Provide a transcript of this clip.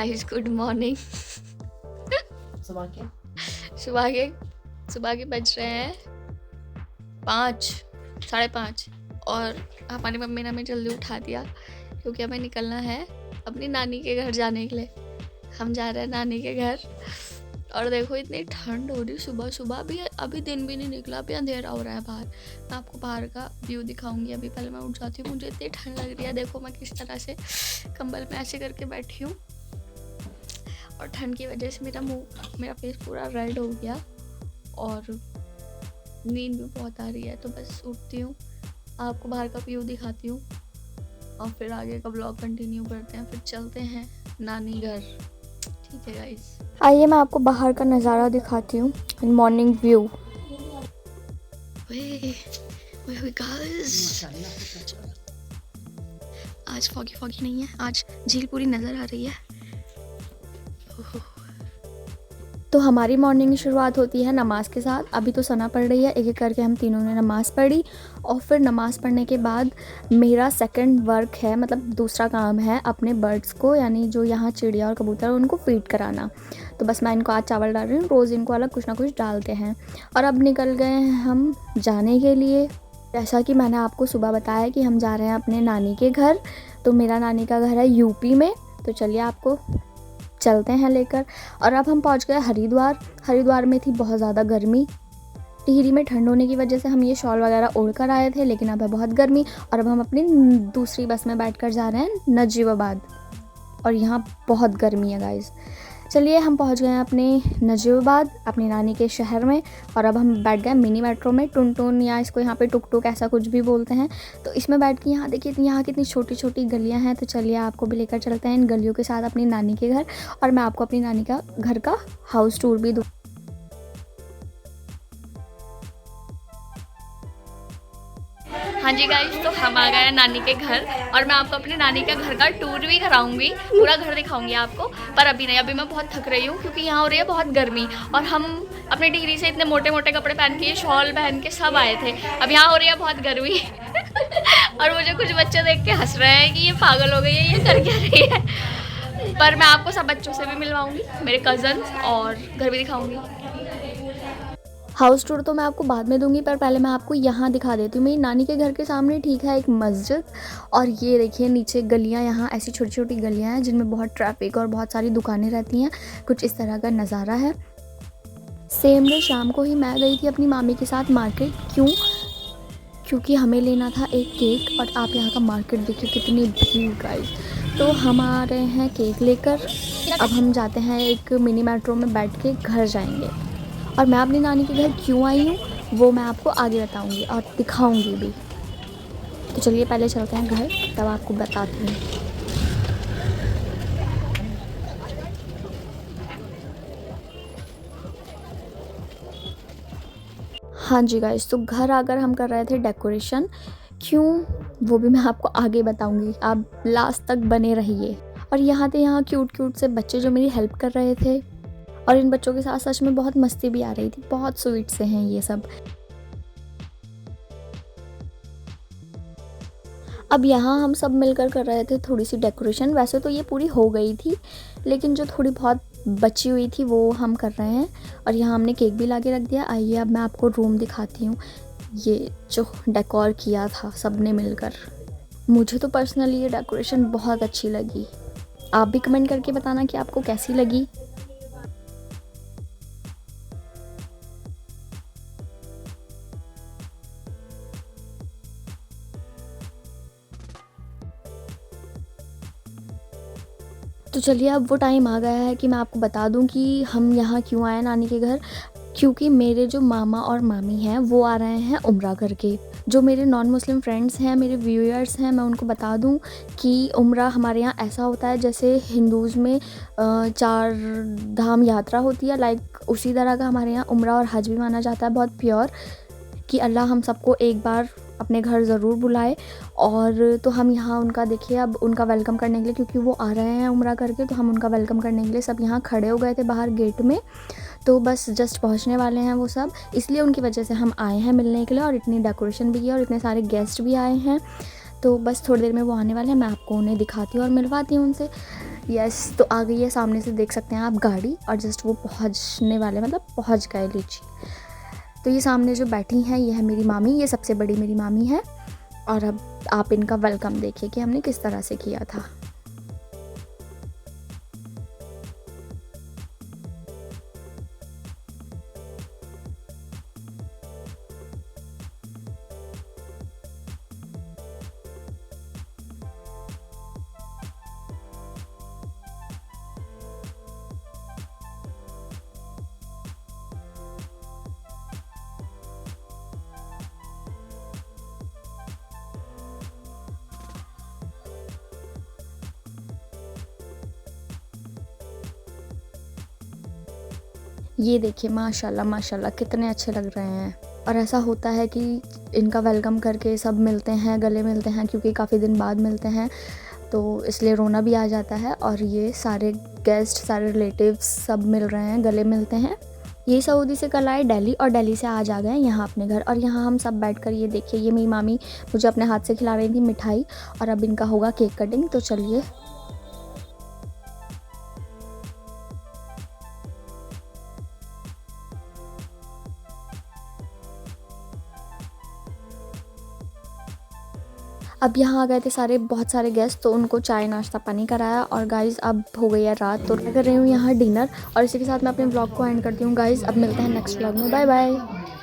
Guys good morning. सुबह के सुबह के बज रहे हैं 5, 5:30 और हमारी मम्मी ने हमें जल्दी उठा दिया क्योंकि हमें निकलना है अपनी नानी के घर जाने के लिए। हम जा रहे हैं नानी के घर और देखो इतनी ठंड हो रही सुबह सुबह भी, अभी दिन भी नहीं निकला, अभी अंधेरा हो रहा है बाहर। मैं आपको बाहर का व्यू दिखाऊंगी। अभी पहले मैं उठ जाती हूँ, मुझे इतनी ठंड लग रही है। देखो मैं किस तरह से कंबल में ऐसे करके बैठी हूँ और ठंड की वजह से मेरा फेस पूरा रेड हो गया और नींद भी बहुत आ रही है। तो बस उठती हूँ, आपको बाहर का व्यू दिखाती हूँ और फिर आगे का ब्लॉग कंटिन्यू करते हैं, फिर चलते हैं नानी घर। ठीक है गाइस, आइए मैं आपको बाहर का नज़ारा दिखाती हूँ, मॉर्निंग व्यू। गाइस आज फॉगी नहीं है, आज झील पूरी नज़र आ रही है। तो हमारी मॉर्निंग की शुरुआत होती है नमाज के साथ। अभी तो सना पढ़ रही है, एक एक करके हम तीनों ने नमाज पढ़ी और फिर नमाज पढ़ने के बाद मेरा सेकंड वर्क है, मतलब दूसरा काम है अपने बर्ड्स को, यानी जो यहाँ चिड़िया और कबूतर उनको फीड कराना। तो बस मैं इनको आज चावल डाल रही हूँ, रोज़ इनको अलग कुछ ना कुछ डालते हैं। और अब निकल गए हैं हम जाने के लिए। जैसा कि मैंने आपको सुबह बताया कि हम जा रहे हैं अपने नानी के घर। तो मेरा नानी का घर है यूपी में, तो चलिए आपको चलते हैं लेकर। और अब हम पहुंच गए हरिद्वार में थी बहुत ज़्यादा गर्मी। टिहरी में ठंड होने की वजह से हम ये शॉल वगैरह ओढ़ कर आए थे, लेकिन अब है बहुत गर्मी। और अब हम अपनी दूसरी बस में बैठकर जा रहे हैं नजीबाबाद और यहाँ बहुत गर्मी है गाइस। चलिए हम पहुँच गए हैं अपने नजीबाबाद, अपनी नानी के शहर में। और अब हम बैठ गए मिनी मेट्रो में, टुन या इसको यहाँ पे टुक टुक ऐसा कुछ भी बोलते हैं। तो इसमें बैठ के यहाँ देखिए यहाँ कितनी छोटी छोटी गलियाँ हैं। तो चलिए आपको भी लेकर चलते हैं इन गलियों के साथ अपनी नानी के घर, और मैं आपको अपनी नानी का घर का हाउस टूर भी दूँ। हाँ जी गाइस, तो हम आ गए हैं नानी के घर और मैं आपको अपनी नानी के घर का टूर भी कराऊंगी, पूरा घर दिखाऊंगी आपको। पर अभी नहीं, अभी मैं बहुत थक रही हूँ क्योंकि यहाँ हो रही है बहुत गर्मी और हम अपने टिहरी से इतने मोटे मोटे कपड़े पहन के, शॉल पहन के सब आए थे। अब यहाँ हो रही है बहुत गर्मी और मुझे कुछ बच्चे देख के हंस रहे हैं कि ये पागल हो गई है, ये कर क्या रही है। पर मैं आपको सब बच्चों से भी मिलवाऊंगी, मेरे कज़न्स, और घर भी दिखाऊंगी। हाउस टूर तो मैं आपको बाद में दूंगी, पर पहले मैं आपको यहाँ दिखा देती हूँ। मेरी नानी के घर के सामने ठीक है एक मस्जिद, और ये देखिए नीचे गलियाँ, यहाँ ऐसी छोटी छोटी गलियाँ हैं जिनमें बहुत ट्रैफिक और बहुत सारी दुकानें रहती हैं। कुछ इस तरह का नज़ारा है। सेम डे शाम को ही मैं गई थी अपनी मामी के साथ मार्केट। क्योंकि हमें लेना था एक केक, और आप यहाँ का मार्केट देखिए कितनी भीड़ गाइस। तो हम आ रहे हैं केक लेकर। अब हम जाते हैं एक मिनी मेट्रो में बैठ के घर जाएंगे। और मैं अपनी नानी के घर क्यों आई हूँ वो मैं आपको आगे बताऊँगी और दिखाऊँगी भी। तो चलिए पहले चलते हैं घर, तब आपको बताती हूँ। हाँ जी गाइस, तो घर आकर हम कर रहे थे डेकोरेशन। क्यों वो भी मैं आपको आगे बताऊँगी, आप लास्ट तक बने रहिए। और यहाँ क्यूट से बच्चे जो मेरी हेल्प कर रहे थे, और इन बच्चों के साथ सच में बहुत मस्ती भी आ रही थी। बहुत स्वीट से हैं ये सब। अब यहाँ हम सब मिलकर कर रहे थे थोड़ी सी डेकोरेशन। वैसे तो ये पूरी हो गई थी, लेकिन जो थोड़ी बहुत बची हुई थी वो हम कर रहे हैं। और यहाँ हमने केक भी लाके रख दिया। आइए अब मैं आपको रूम दिखाती हूँ, ये जो डेकोर किया था सब ने मिलकर। मुझे तो पर्सनली ये डेकोरेशन बहुत अच्छी लगी। आप भी कमेंट करके बताना कि आपको कैसी लगी। तो चलिए अब वो टाइम आ गया है कि मैं आपको बता दूं कि हम यहाँ क्यों आए नानी के घर। क्योंकि मेरे जो मामा और मामी हैं वो आ रहे हैं उम्रा करके। जो मेरे नॉन मुस्लिम फ्रेंड्स हैं, मेरे व्यूअर्स हैं, मैं उनको बता दूं कि उम्रा हमारे यहाँ ऐसा होता है जैसे हिंदूज़ में 4 धाम यात्रा होती है, लाइक उसी तरह का हमारे यहाँ उम्रा और हज भी माना जाता है, बहुत प्योर, कि अल्लाह हम सबको एक बार अपने घर ज़रूर बुलाए। और तो हम यहाँ उनका देखिए अब उनका वेलकम करने के लिए, क्योंकि वो आ रहे हैं उम्रा करके, तो हम उनका वेलकम करने के लिए सब यहाँ खड़े हो गए थे बाहर गेट में। तो बस जस्ट पहुँचने वाले हैं वो सब, इसलिए उनकी वजह से हम आए हैं मिलने के लिए। और इतनी डेकोरेशन भी की और इतने सारे गेस्ट भी आए हैं। तो बस थोड़ी देर में वो आने वाले हैं, मैं आपको उन्हें दिखाती हूँ और मिलवाती हूँ उनसे। यस, तो आ गई है सामने से, देख सकते हैं आप गाड़ी, और जस्ट वो पहुंचने वाले, मतलब पहुंच गए लीची। तो ये सामने जो बैठी हैं ये है मेरी मामी, ये सबसे बड़ी मेरी मामी है। और अब आप इनका वेलकम देखिए कि हमने किस तरह से किया था। ये देखिए माशाल्लाह माशाल्लाह कितने अच्छे लग रहे हैं। और ऐसा होता है कि इनका वेलकम करके सब मिलते हैं, गले मिलते हैं, क्योंकि काफ़ी दिन बाद मिलते हैं, तो इसलिए रोना भी आ जाता है। और ये सारे गेस्ट, सारे रिलेटिव्स सब मिल रहे हैं, गले मिलते हैं। ये सऊदी से कल आए दिल्ली, और दिल्ली से आज आ गए यहाँ अपने घर। और यहाँ हम सब बैठकर, ये देखिए ये मेरी मामी मुझे अपने हाथ से खिला रही थी मिठाई, और अब इनका होगा केक कटिंग। तो चलिए। अब यहाँ आ गए थे सारे, बहुत सारे गेस्ट, तो उनको चाय नाश्ता पानी कराया। और गाइज़ अब हो गई है रात, तो मैं कर रही हूँ यहाँ डिनर। और इसी के साथ मैं अपने ब्लॉग को एंड करती हूँ गाइज़। अब मिलते हैं नेक्स्ट ब्लॉग में, बाय बाय।